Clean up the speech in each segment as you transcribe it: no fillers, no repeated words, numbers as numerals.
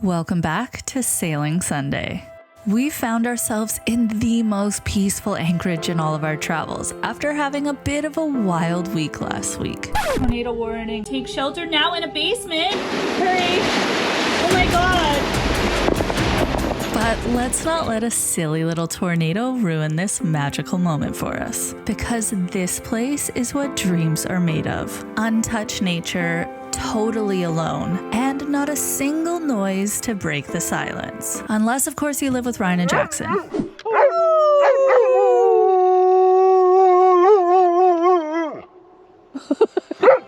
Welcome back to Sailing Sunday. We found ourselves in the most peaceful anchorage in all of our travels after having a bit of a wild week last week. Tornado warning. Take shelter now in a basement. Hurry. Oh my God. But let's not let a silly little tornado ruin this magical moment for us, because this place is what dreams are made of. Untouched nature, totally alone, and not a single noise to break the silence. Unless, of course, you live with Ryan and Jackson.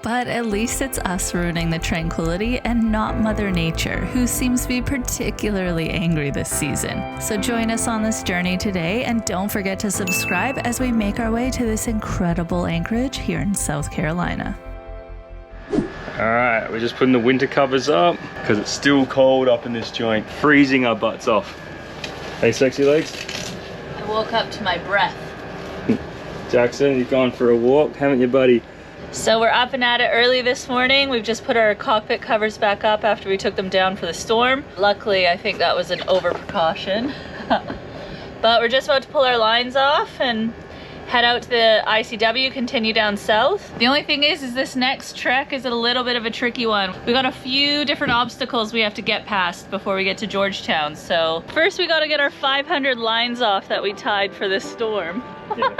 But at least it's us ruining the tranquility and not Mother Nature, who seems to be particularly angry this season. So join us on this journey today, and don't forget to subscribe as we make our way to this incredible anchorage here in South Carolina. Alright, we're just putting the winter covers up because it's still cold up in this joint. Freezing our butts off. Hey, sexy legs? I woke up to my breath. Jackson, you've gone for a walk, haven't you, buddy? So we're up and at it early this morning. We've just put our cockpit covers back up after we took them down for the storm. Luckily, I think that was an over precaution. But we're just about to pull our lines off and head out to the ICW, continue down south. The only thing is this next trek is a little bit of a tricky one. We got a few different obstacles we have to get past before we get to Georgetown. So first we got to get our 500 lines off that we tied for this storm. Yeah.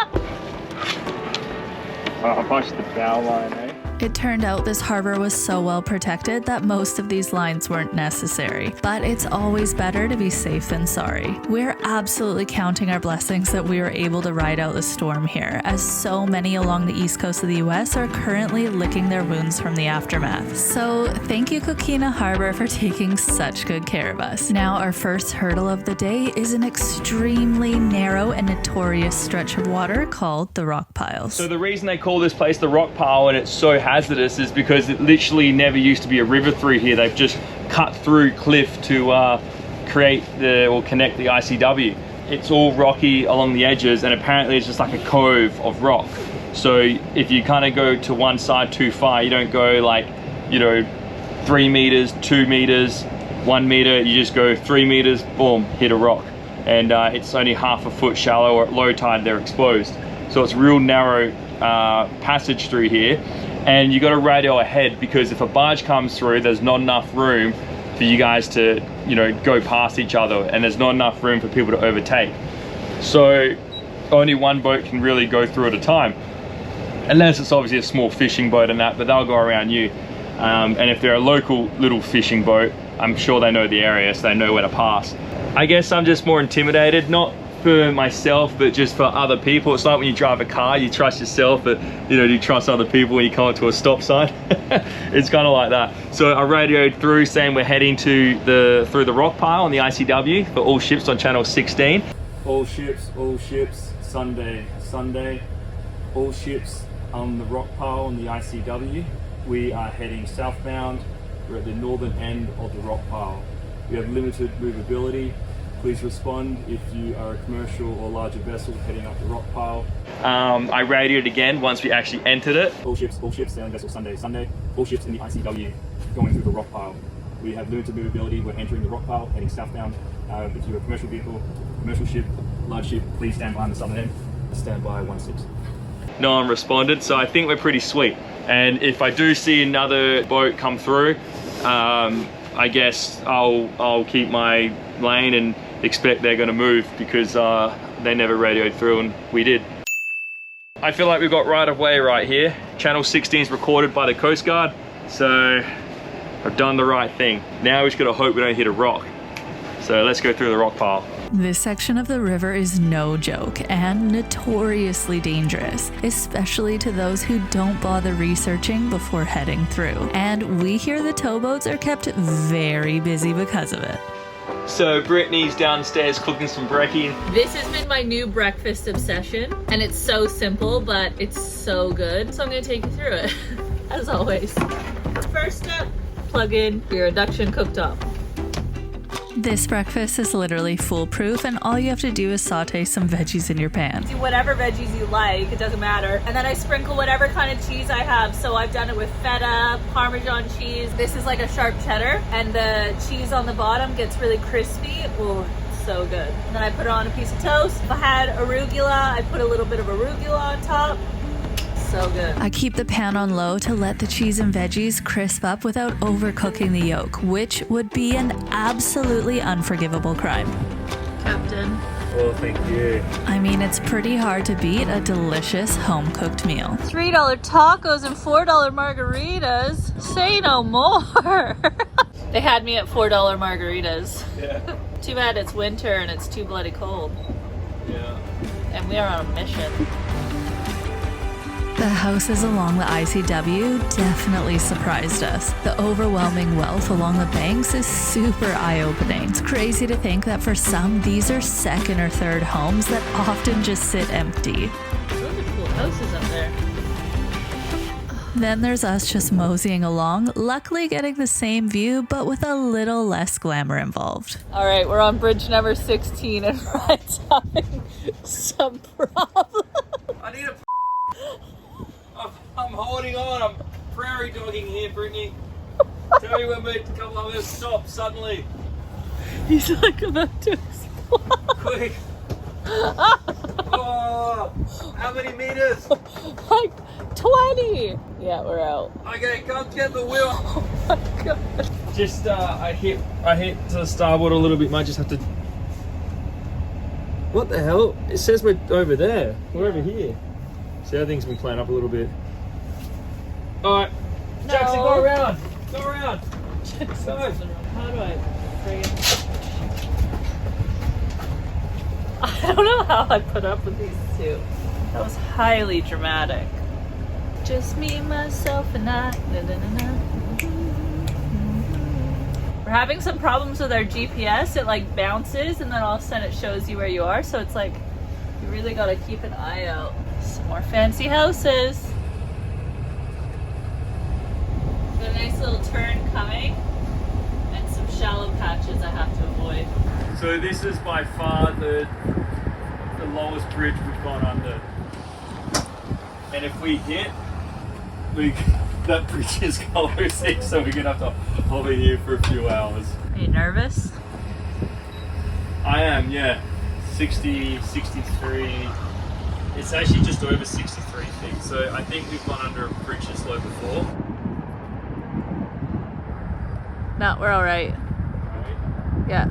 I punched the bow line, eh? It turned out this harbor was so well protected that most of these lines weren't necessary, but it's always better to be safe than sorry. We're absolutely counting our blessings that we were able to ride out the storm here, as so many along the east coast of the US are currently licking their wounds from the aftermath. So thank you, Coquina Harbor, for taking such good care of us. Now our first hurdle of the day is an extremely narrow and notorious stretch of water called the Rock Piles. So the reason they call this place the Rock Pile and it's so hazardous is because it literally never used to be a river through here. They've just cut through cliff to create or connect the ICW. It's all rocky along the edges, and apparently it's just like a cove of rock. So if you kind of go to one side too far, you don't go like, 3 meters, 2 meters, 1 meter, you just go 3 meters, boom, hit a rock. And it's only half a foot shallow, or at low tide they're exposed. So it's real narrow passage through here. And you got to radio ahead, because if a barge comes through, there's not enough room for you guys to, go past each other, and there's not enough room for people to overtake. So only one boat can really go through at a time, unless it's obviously a small fishing boat and that, but they'll go around you. And if they're a local little fishing boat, I'm sure they know the area, so they know where to pass. I guess I'm just more intimidated, not for myself, but just for other people. It's like when you drive a car, you trust yourself, but you trust other people when you come up to a stop sign. It's kind of like that. So I radioed through saying we're heading to through the Rock Pile on the ICW for all ships on channel 16. All ships, Sunday, all ships on the Rock Pile on the ICW. We are heading southbound. We're at the northern end of the Rock Pile. We have limited movability. Please respond if you are a commercial or larger vessel heading up the Rock Pile. I radioed again once we actually entered it. All ships, sailing vessel Sunday. All ships in the ICW going through the Rock Pile. We have limited movability. We're entering the Rock Pile, heading southbound. If you're a commercial vehicle, commercial ship, large ship, please stand by on the southern end. Stand by 16. No one responded, so I think we're pretty sweet. And if I do see another boat come through, I guess I'll keep my lane and expect they're going to move, because they never radioed through and we did. I feel like we've got right of way right here. Channel 16 is recorded by the Coast Guard, so I've done the right thing. Now we just got to hope we don't hit a rock. So let's go through the Rock Pile. This section of the river is no joke and notoriously dangerous, especially to those who don't bother researching before heading through. And we hear the towboats are kept very busy because of it. So Brittni's downstairs cooking some brekkie. This has been my new breakfast obsession, and it's so simple, but it's so good. So I'm gonna take you through it, as always. First step, plug in your induction cooktop. This breakfast is literally foolproof, and all you have to do is saute some veggies in your pan. Do whatever veggies you like, it doesn't matter. And then I sprinkle whatever kind of cheese I have. So I've done it with feta, Parmesan cheese. This is like a sharp cheddar, and the cheese on the bottom gets really crispy. Oh, so good. And then I put it on a piece of toast. If I had arugula, I put a little bit of arugula on top. So good. I keep the pan on low to let the cheese and veggies crisp up without overcooking the yolk, which would be an absolutely unforgivable crime. Captain. Well, thank you. I mean, it's pretty hard to beat a delicious home-cooked meal. $3 tacos and $4 margaritas. Say no more. They had me at $4 margaritas. Yeah. Too bad it's winter and it's too bloody cold. Yeah. And we are on a mission. The houses along the ICW definitely surprised us. The overwhelming wealth along the banks is super eye-opening. It's crazy to think that for some, these are second or third homes that often just sit empty. Those are cool houses up there. Then there's us just moseying along, luckily getting the same view, but with a little less glamour involved. All right, we're on bridge number 16 and Ryan's having some problem. I need a. I'm holding on. I'm prairie dogging here, Brittni. Tell me when we come on, we'll stop suddenly. He's like about to explode. Quick. Oh, how many meters? Like 20. Yeah, we're out. Okay, come get the wheel. Oh my god. Just I hit to the starboard a little bit. Might just have to. What the hell? It says we're over there. We're over here. See how things been playing up a little bit. All right, No. Jackson, go around. Go around. How do I friggin'... I don't know how I put up with these two. That was highly dramatic. Just me, myself, and I. Na, na, na, na. We're having some problems with our GPS. It like bounces and then all of a sudden it shows you where you are. So it's like you really gotta keep an eye out. Some more fancy houses. Got a nice little turn coming and some shallow patches I have to avoid. So this is by far the lowest bridge we've gone under. And if we hit, that bridge is closing, so we're gonna have to hover here for a few hours. Are you nervous? I am, yeah. 60, 63. It's actually just over 63 feet. So I think we've gone under a bridge this low before. No, we're all right. Yeah.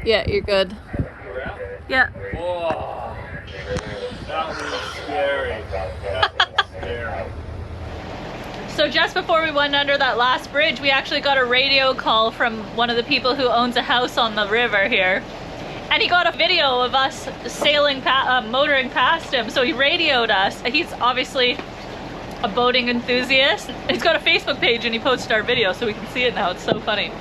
Yeah, you're good. We're out? Yeah. Whoa. That was scary. That was scary. So just before we went under that last bridge, we actually got a radio call from one of the people who owns a house on the river here. And he got a video of us sailing, motoring past him. So he radioed us. He's obviously a boating enthusiast. He's got a Facebook page and he posted our video so we can see it now. It's so funny.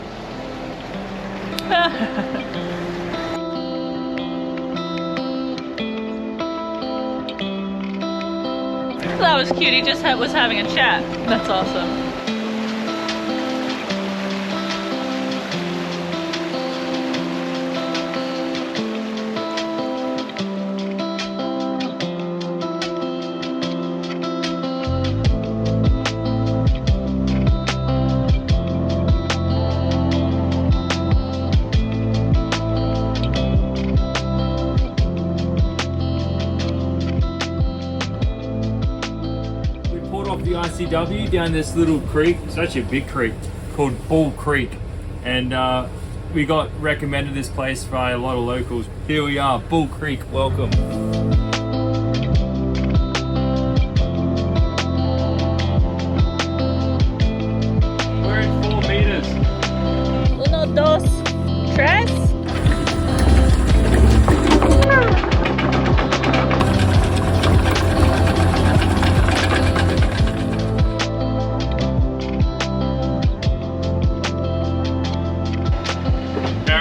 That was cute. He just was having a chat. That's awesome. The ICW down this little creek. It's actually a big creek called Bull Creek, and we got recommended this place by a lot of locals. Here we are, Bull Creek. Welcome. We're at 4 meters. 1, 2, 3.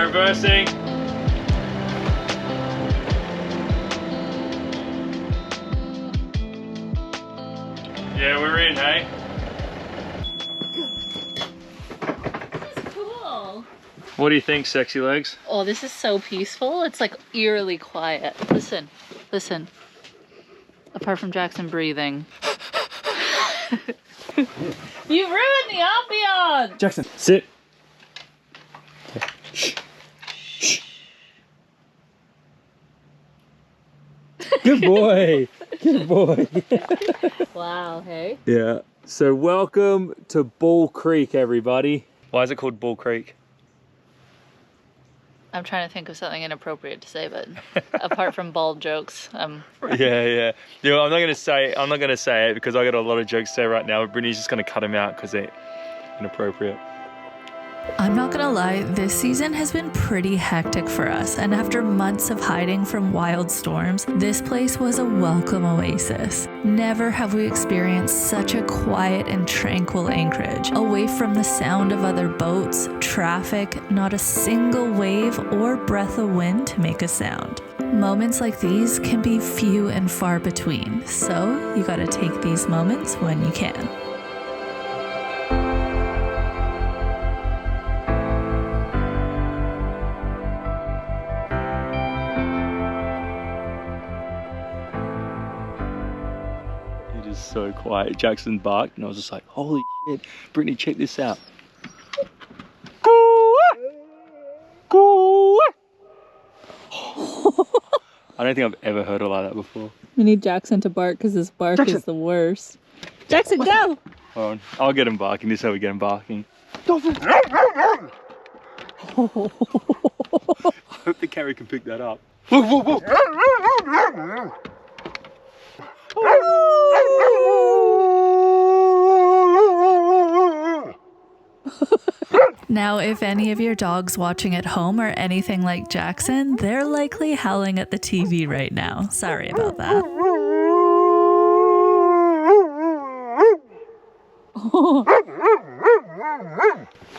Reversing. Yeah, we're in, hey? This is cool. What do you think, sexy legs? Oh, this is so peaceful. It's like eerily quiet. Listen, listen. Apart from Jackson breathing. You ruined the ambiance! Jackson, sit. Good boy. Good boy. Wow, hey? Yeah. So welcome to Bull Creek, everybody. Why is it called Bull Creek? I'm trying to think of something inappropriate to say, but apart from bald jokes, Yeah. You know, I'm not gonna say it because I got a lot of jokes to say right now, but Brittni's just gonna cut them out because they're inappropriate. I'm not gonna lie, this season has been pretty hectic for us, and after months of hiding from wild storms, this place was a welcome oasis. Never have we experienced such a quiet and tranquil anchorage, away from the sound of other boats, traffic, not a single wave or breath of wind to make a sound. Moments like these can be few and far between, so you gotta take these moments when you can. So quiet. Jackson barked and I was just like, holy shit, Brittni, check this out. I don't think I've ever heard her like that before. we need Jackson to bark because his bark is the worst. Jackson, go! Hold on, I'll get him barking. This is how we get him barking. I hope the camera can pick that up. Now, if any of your dogs watching at home are anything like Jackson, they're likely howling at the TV right now. Sorry about that.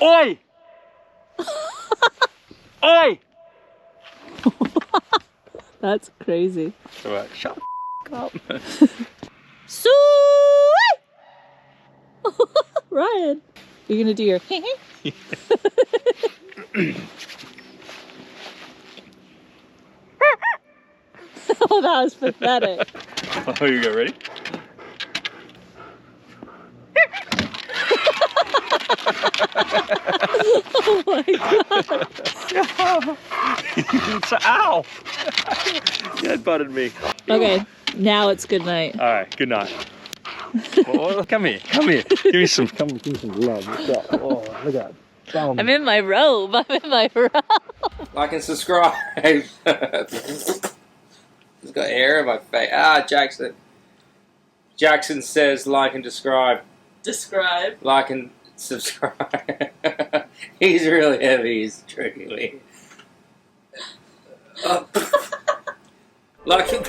Oi! Oi! That's crazy. Alright, shut the up. Ryan, you're gonna do your Oh, that was pathetic. Oh, you go, ready? Oh my god. Ow! You headbutted me. Okay, now it's good night. Alright, good night. Oh, come here. Give me some love. Oh, look at that. I'm in my robe. Like and subscribe. It's got hair in my face. Ah, Jackson. Jackson says like and describe. Describe. Like and subscribe. He's really heavy. He's tricky. Like and